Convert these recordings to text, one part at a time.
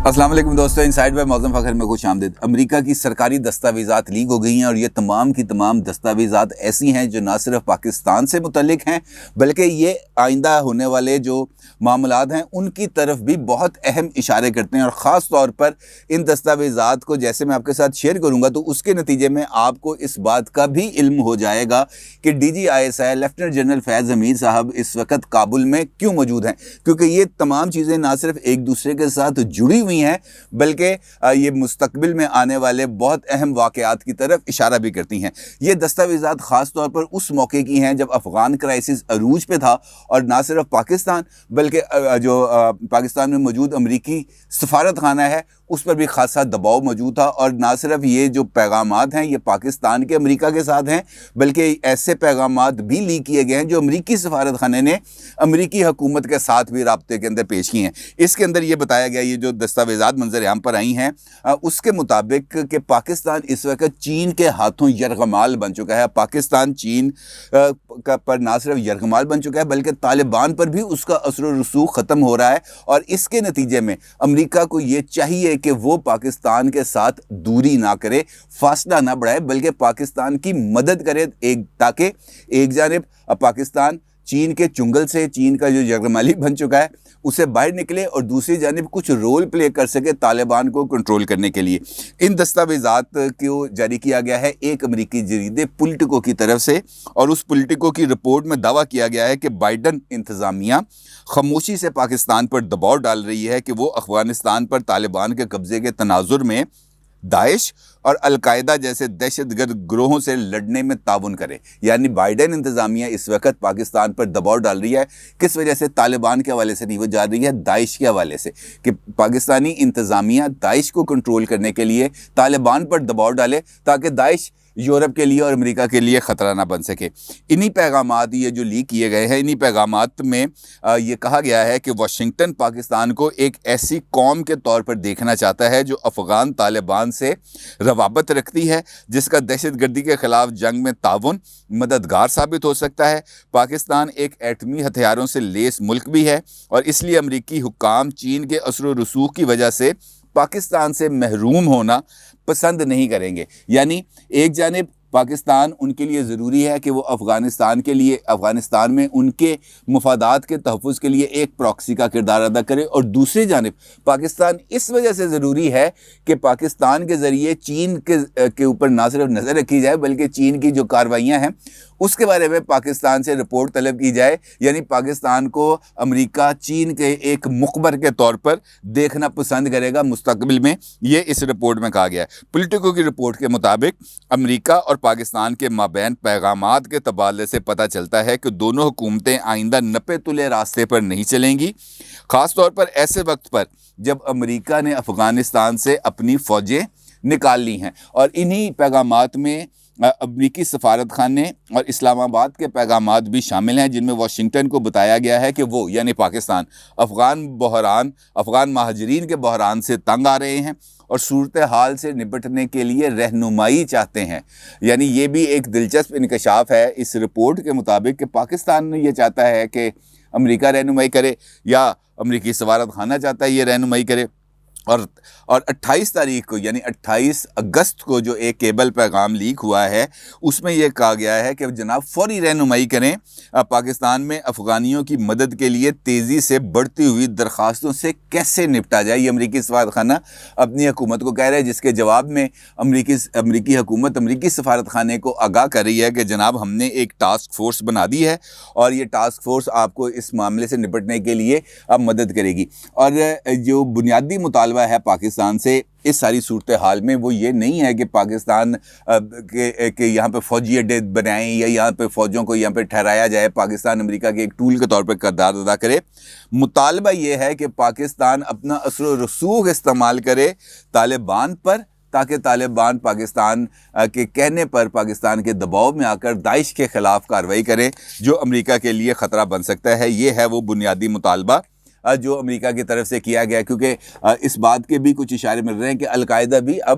السلام علیکم دوستو، انسائیڈ بائی معظم فخر میں خوش آمدید۔ امریکہ کی سرکاری دستاویزات لیک ہو گئی ہیں اور یہ تمام کی تمام دستاویزات ایسی ہیں جو نہ صرف پاکستان سے متعلق ہیں بلکہ یہ آئندہ ہونے والے جو معاملات ہیں ان کی طرف بھی بہت اہم اشارے کرتے ہیں، اور خاص طور پر ان دستاویزات کو جیسے میں آپ کے ساتھ شیئر کروں گا تو اس کے نتیجے میں آپ کو اس بات کا بھی علم ہو جائے گا کہ D G I S I lieutenant general Faiz Hameed صاحب اس وقت کابل میں کیوں موجود ہیں، کیونکہ یہ تمام چیزیں نہ صرف ایک دوسرے کے ساتھ جڑی ہوئی ہیں بلکہ یہ مستقبل میں آنے والے بہت اہم واقعات کی طرف اشارہ بھی کرتی ہیں۔ یہ دستاویزات خاص طور پر اس موقع کی ہیں جب افغان کرائسس عروج پہ تھا، اور نہ صرف پاکستان بلکہ جو پاکستان میں موجود امریکی سفارت خانہ ہے اس پر بھی خاصا دباؤ موجود تھا، اور نہ صرف یہ جو پیغامات ہیں یہ پاکستان کے امریکہ کے ساتھ ہیں بلکہ ایسے پیغامات بھی لیک کیے گئے ہیں جو امریکی سفارت خانے نے امریکی حکومت کے ساتھ بھی رابطے کے اندر پیش کیے ہیں۔ اس کے اندر یہ بتایا گیا، یہ جو دستاویزات منظر عام پر آئی ہیں اس کے مطابق کہ پاکستان اس وقت چین کے ہاتھوں یرغمال بن چکا ہے۔ پاکستان چین پر نہ صرف یرغمال بن چکا ہے بلکہ طالبان پر بھی اس کا اثر و رسوخ ختم ہو رہا ہے، اور اس کے نتیجے میں امریکہ کو یہ چاہیے کہ وہ پاکستان کے ساتھ دوری نہ کرے، فاصلہ نہ بڑھائے بلکہ پاکستان کی مدد کرے، تاکہ ایک جانب پاکستان چین کے چنگل سے، چین کا جو یرغمالی بن چکا ہے اسے باہر نکلے، اور دوسری جانب کچھ رول پلے کر سکے طالبان کو کنٹرول کرنے کے لیے۔ ان دستاویزات کو جاری کیا گیا ہے ایک امریکی جریدے پولیٹیکو کی طرف سے، اور اس پولیٹیکو کی رپورٹ میں دعویٰ کیا گیا ہے کہ بائیڈن انتظامیہ خاموشی سے پاکستان پر دباؤ ڈال رہی ہے کہ وہ افغانستان پر طالبان کے قبضے کے تناظر میں داعش اور القاعدہ جیسے دہشت گرد گروہوں سے لڑنے میں تعاون کرے۔ یعنی بائیڈن انتظامیہ اس وقت پاکستان پر دباؤ ڈال رہی ہے، کس وجہ سے؟ طالبان کے حوالے سے نہیں، وہ جا رہی ہے داعش کے حوالے سے، کہ پاکستانی انتظامیہ داعش کو کنٹرول کرنے کے لیے طالبان پر دباؤ ڈالے تاکہ داعش یورپ کے لیے اور امریکہ کے لیے خطرہ نہ بن سکے۔ انہی پیغامات یہ جو لیک کیے گئے ہیں، انہی پیغامات میں یہ کہا گیا ہے کہ واشنگٹن پاکستان کو ایک ایسی قوم کے طور پر دیکھنا چاہتا ہے جو افغان طالبان سے روابط رکھتی ہے، جس کا دہشت گردی کے خلاف جنگ میں تعاون مددگار ثابت ہو سکتا ہے۔ پاکستان ایک ایٹمی ہتھیاروں سے لیس ملک بھی ہے، اور اس لیے امریکی حکام چین کے اثر و رسوخ کی وجہ سے پاکستان سے محروم ہونا پسند نہیں کریں گے۔ یعنی ایک جانب پاکستان ان کے لیے ضروری ہے کہ وہ افغانستان کے لیے، افغانستان میں ان کے مفادات کے تحفظ کے لیے ایک پراکسی کا کردار ادا کرے، اور دوسری جانب پاکستان اس وجہ سے ضروری ہے کہ پاکستان کے ذریعے چین کے اوپر نہ صرف نظر رکھی جائے بلکہ چین کی جو کارروائیاں ہیں اس کے بارے میں پاکستان سے رپورٹ طلب کی جائے۔ یعنی پاکستان کو امریکہ چین کے ایک مخبر کے طور پر دیکھنا پسند کرے گا مستقبل میں، یہ اس رپورٹ میں کہا گیا ہے۔ پولیٹیکو کی رپورٹ کے مطابق امریکہ اور پاکستان کے مابین پیغامات کے تبادلے سے پتہ چلتا ہے کہ دونوں حکومتیں آئندہ نپے تلے راستے پر نہیں چلیں گی، خاص طور پر ایسے وقت پر جب امریکہ نے افغانستان سے اپنی فوجیں نکال لی ہیں۔ اور انہی پیغامات میں امریکی سفارت خانے اور اسلام آباد کے پیغامات بھی شامل ہیں، جن میں واشنگٹن کو بتایا گیا ہے کہ وہ یعنی پاکستان افغان مہاجرین کے بحران سے تنگ آ رہے ہیں اور صورتحال سے نپٹنے کے لیے رہنمائی چاہتے ہیں۔ یعنی یہ بھی ایک دلچسپ انکشاف ہے اس رپورٹ کے مطابق کہ پاکستان یہ چاہتا ہے کہ امریکہ رہنمائی کرے، یا امریکی سفارت خانہ چاہتا ہے یہ رہنمائی کرے۔ اور 28 تاریخ کو یعنی 28 اگست کو جو ایک کیبل پیغام لیک ہوا ہے اس میں یہ کہا گیا ہے کہ جناب فوری رہنمائی کریں، پاکستان میں افغانیوں کی مدد کے لیے تیزی سے بڑھتی ہوئی درخواستوں سے کیسے نپٹا جائے۔ یہ امریکی سفارت خانہ اپنی حکومت کو کہہ رہا ہے، جس کے جواب میں امریکی حکومت امریکی سفارت خانے کو آگاہ کر رہی ہے کہ جناب ہم نے ایک ٹاسک فورس بنا دی ہے، اور یہ ٹاسک فورس آپ کو اس معاملے سے نپٹنے کے لیے اب مدد کرے گی۔ اور جو بنیادی مطالبہ ہے پاکستان سے اس ساری صورتحال میں وہ یہ نہیں ہے کہ پاکستان کہ یہاں پہ فوجی اڈے بنائیں یا یہاں پہ فوجوں کو یہاں پہ ٹھہرایا جائے، پاکستان امریکہ کے ایک ٹول کے طور پر کردار ادا کرے۔ مطالبہ یہ ہے کہ پاکستان اپنا اثر و رسوخ استعمال کرے طالبان پر، تاکہ طالبان پاکستان کے کہنے پر پاکستان کے دباؤ میں آ کر داعش کے خلاف کارروائی کریں، جو امریکہ کے لیے خطرہ بن سکتا ہے۔ یہ ہے وہ بنیادی مطالبہ جو امریکہ کی طرف سے کیا گیا، کیونکہ اس بات کے بھی کچھ اشارے مل رہے ہیں کہ القاعدہ بھی اب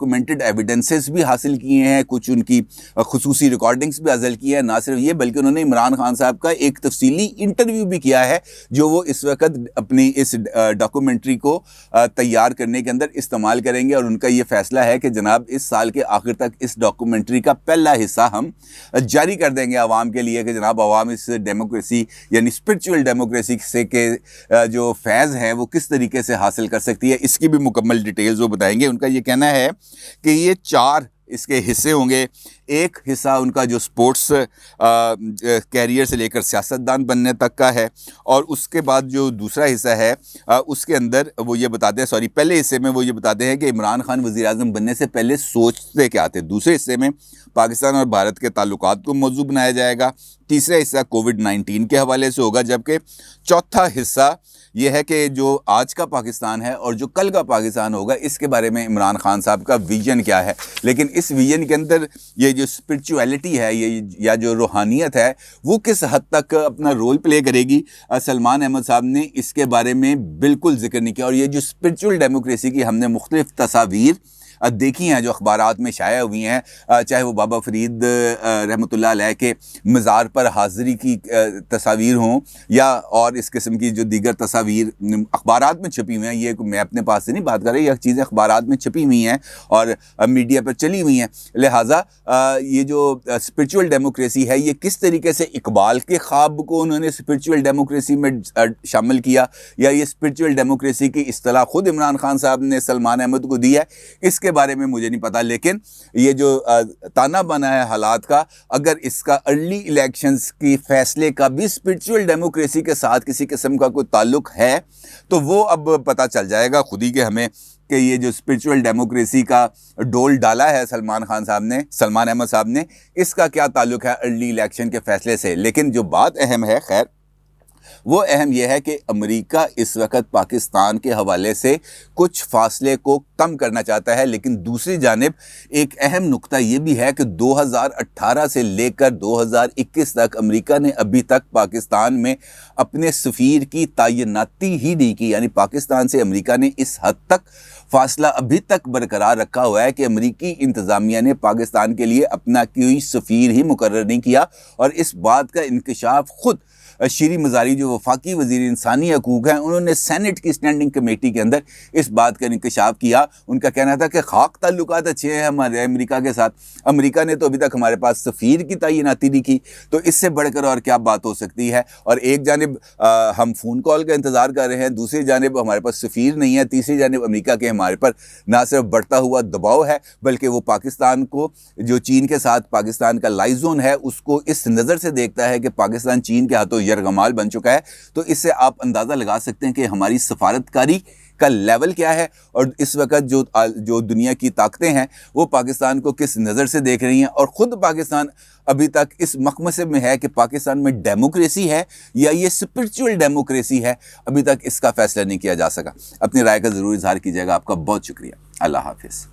ڈاکومنٹڈ ایویڈنسز بھی حاصل کیے ہیں, کچھ ان کی خصوصی ریکارڈنگز بھی حاصل کی ہیں. نہ صرف یہ بلکہ انہوں نے عمران خان صاحب کا ایک تفصیلی انٹرویو بھی کیا ہے جو وہ اس وقت اپنی اس ڈاکومنٹری کو تیار کرنے کے اندر استعمال کریں گے. اور ان کا یہ فیصلہ ہے کہ جناب اس سال کے آخر تک اس ڈاکومنٹری کا پہلا حصہ ہم جاری کر دیں گے عوام کے لیے, کہ جناب عوام اس ڈیموکریسی یعنی اسپرچول ڈیموکریسی سے کے جو فیض ہے وہ کس طریقے سے حاصل کر سکتی ہے, اس کی بھی مکمل ڈیٹیلز وہ بتائیں گے. ان کا یہ کہنا ہے کہ یہ 4 اس کے حصے ہوں گے. ایک حصہ ان کا جو سپورٹس کیریئر سے لے کر سیاستدان بننے تک کا ہے, اور اس کے بعد جو دوسرا حصہ ہے اس کے اندر وہ یہ بتاتے ہیں, پہلے حصے میں وہ یہ بتاتے ہیں کہ عمران خان وزیر اعظم بننے سے پہلے سوچتے کیا تھے. دوسرے حصے میں پاکستان اور بھارت کے تعلقات کو موضوع بنایا جائے گا. تیسرا حصہ کووڈ-19 کے حوالے سے ہوگا, جبکہ چوتھا حصہ یہ ہے کہ جو آج کا پاکستان ہے اور جو کل کا پاکستان ہوگا اس کے بارے میں عمران خان صاحب کا ویژن کیا ہے. لیکن اس ویژن کے اندر یہ جو اسپرچویلٹی ہے یا جو روحانیت ہے وہ کس حد تک اپنا رول پلے کرے گی, سلمان احمد صاحب نے اس کے بارے میں بالکل ذکر نہیں کیا. اور یہ جو اسپرچول ڈیموکریسی کی ہم نے مختلف تصاویر دیکھی ہیں جو اخبارات میں شائع ہوئی ہیں, چاہے وہ بابا فرید رحمۃ اللہ علیہ کے مزار پر حاضری کی تصاویر ہوں یا اور اس قسم کی جو دیگر تصاویر اخبارات میں چھپی ہوئی ہیں. یہ میں اپنے پاس سے نہیں بات کر رہا, یہ چیزیں اخبارات میں چھپی ہوئی ہیں اور میڈیا پر چلی ہوئی ہیں. لہٰذا یہ جو اسپرچول ڈیموکریسی ہے یہ کس طریقے سے اقبال کے خواب کو انہوں نے اسپرچول ڈیموکریسی میں شامل کیا, یا یہ اسپرچول ڈیموکریسی کی اصطلاح خود عمران خان صاحب نے سلمان احمد کو دی ہے, اس کے بارے میں مجھے نہیں پتا. لیکن یہ جو تانا بانا ہے حالات کا, اگر اس کا ارلی الیکشنز کی فیصلے کا بھی اسپرچول ڈیموکریسی کے ساتھ کسی قسم کا کوئی تعلق ہے تو وہ اب پتہ چل جائے گا خود ہی کہ ہمیں کہ یہ جو اسپرچول ڈیموکریسی کا ڈول ڈالا ہے سلمان احمد صاحب نے, اس کا کیا تعلق ہے ارلی الیکشن کے فیصلے سے. لیکن جو بات اہم ہے, خیر وہ اہم یہ ہے کہ امریکہ اس وقت پاکستان کے حوالے سے کچھ فاصلے کو کم کرنا چاہتا ہے. لیکن دوسری جانب ایک اہم نقطہ یہ بھی ہے کہ 2018 سے لے کر 2021 تک امریکہ نے ابھی تک پاکستان میں اپنے سفیر کی تعیناتی ہی نہیں کی. یعنی پاکستان سے امریکہ نے اس حد تک فاصلہ ابھی تک برقرار رکھا ہوا ہے کہ امریکی انتظامیہ نے پاکستان کے لیے اپنا کوئی سفیر ہی مقرر نہیں کیا. اور اس بات کا انکشاف خود شیریں مزاری جو وفاقی وزیر انسانی حقوق ہیں, انہوں نے سینٹ کی اسٹینڈنگ کمیٹی کے اندر اس بات کا انکشاف کیا. ان کا کہنا تھا کہ خاک تعلقات اچھے ہیں ہمارے امریکہ کے ساتھ, امریکہ نے تو ابھی تک ہمارے پاس سفیر کی تعیناتی نہیں کی, تو اس سے بڑھ کر اور کیا بات ہو سکتی ہے. اور ایک جانب ہم فون کال کا انتظار کر رہے ہیں, دوسری جانب ہمارے پاس سفیر نہیں ہے, تیسری جانب امریکہ کے ہمارے پر نہ صرف بڑھتا ہوا دباؤ ہے بلکہ وہ پاکستان کو جو چین کے ساتھ پاکستان کا لائزون ہے اس کو اس نظر سے دیکھتا ہے کہ پاکستان چین کے ہاتھوں یرغمال بن چکا ہے. تو اس سے آپ اندازہ لگا سکتے ہیں کہ ہماری سفارتکاری کا لیول کیا ہے, اور اس وقت جو دنیا کی طاقتیں ہیں وہ پاکستان کو کس نظر سے دیکھ رہی ہیں. اور خود پاکستان ابھی تک اس مخمصے میں ہے کہ پاکستان میں ڈیموکریسی ہے یا یہ اسپرچول ڈیموکریسی ہے, ابھی تک اس کا فیصلہ نہیں کیا جا سکا. اپنی رائے کا ضرور اظہار کیجیے گا. آپ کا بہت شکریہ. اللہ حافظ.